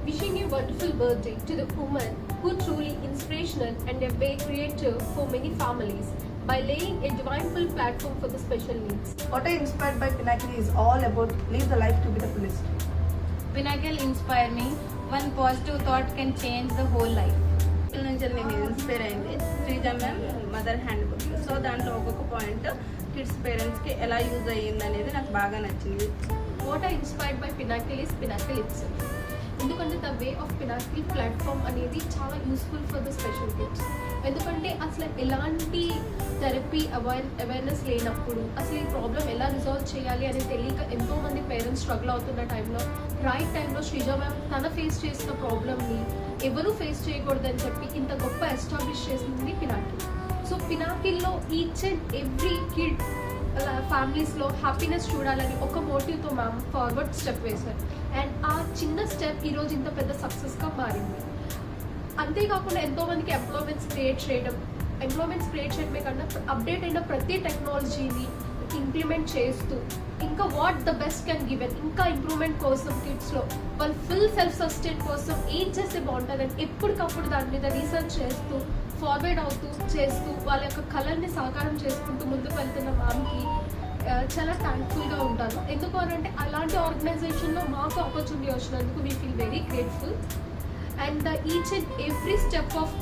Wishing a wonderful birthday to the woman who truly inspirational and a way creative for many families by laying a divine platform for the special needs. What I inspired by Pinnacle is all about live the life to be the fullest. Pinnacle inspire me. One positive thought can change the whole life. School నుంచి నేను inspire అయింది Sreeja ma'am mother hand book. So దాంట్లో ఒక్కొక్క point kids పేరెంట్స్కి ఎలా use అయ్యింది అనేది నాకు బాగా నచ్చింది. What I inspired by Pinnacle is Pinnacle itself. ఎందుకంటే the way of Pinnacle platform అనేది చాలా useful for the special kids. ఎందుకంటే అసలు ఎలాంటి థెరపీ అవేర్నెస్ లేనప్పుడు అసలు ఈ ప్రాబ్లం ఎలా రిజాల్వ్ చేయాలి అని తెలియక ఎంతోమంది పేరెంట్స్ స్ట్రగుల్ అవుతున్న టైంలో రైట్ టైంలో శ్రీజ మ్యామ్ తన ఫేస్ చేసిన ప్రాబ్లమ్ని ఎవరు ఫేస్ చేయకూడదని చెప్పి ఇంత గొప్ప ఎస్టాబ్లిష్ చేసింది పినాకిల్. సో పినాకిల్లో ఈచ్ అండ్ ఎవ్రీ కిడ్ ఫ్యామిలీస్లో హ్యాపీనెస్ చూడాలని ఒక మోటివ్తో మ్యామ్ ఫార్వర్డ్ స్టెప్ వేశారు. అండ్ ఆ చిన్న స్టెప్ ఈరోజు ఇంత పెద్ద సక్సెస్గా మారింది. అంతేకాకుండా ఎంతోమందికి ఎంప్లాయ్మెంట్స్ క్రియేట్ చేయడమే కన్నా అప్డేట్ అయిన ప్రతి టెక్నాలజీని ఇంప్లిమెంట్ చేస్తూ ఇంకా what the best can given ఇంకా ఇంప్రూవ్మెంట్ కోసం కిడ్స్లో వాళ్ళు ఫుల్ సెల్ఫ్ సస్టైన్ కోసం ఏం చేస్తే బాగుంటుందని ఎప్పటికప్పుడు దాని మీద రీసెర్చ్ చేస్తూ ఫార్వర్డ్ అవుతూ చేస్తూ వాళ్ళ యొక్క కళని సాకారం చేసుకుంటూ ముందుకు వెళ్తున్న మ్యామ్కి చాలా థ్యాంక్ఫుల్గా ఉంటాను. ఎందుకు అనంటే అలాంటి ఆర్గనైజేషన్లో మాకు ఆపర్చునిటీ వచ్చినందుకు we feel very grateful. And the each and every step of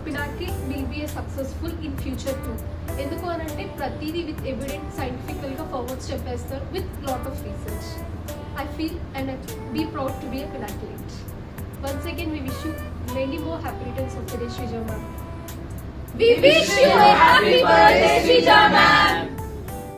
Pinnacle will be a successful in future too. ఎందుకు అనంటే ప్రతిదీ విత్ ఎవిడెంట్ సైంటిఫికల్గా ఫార్వర్డ్ స్టెప్ వేస్తారు with lot of research. I feel and I be proud to be a Pinnacle. Once again, we wish you many more happy returns of the day, Shrija ma'am. We wish you a happy birthday, Shrija ma'am.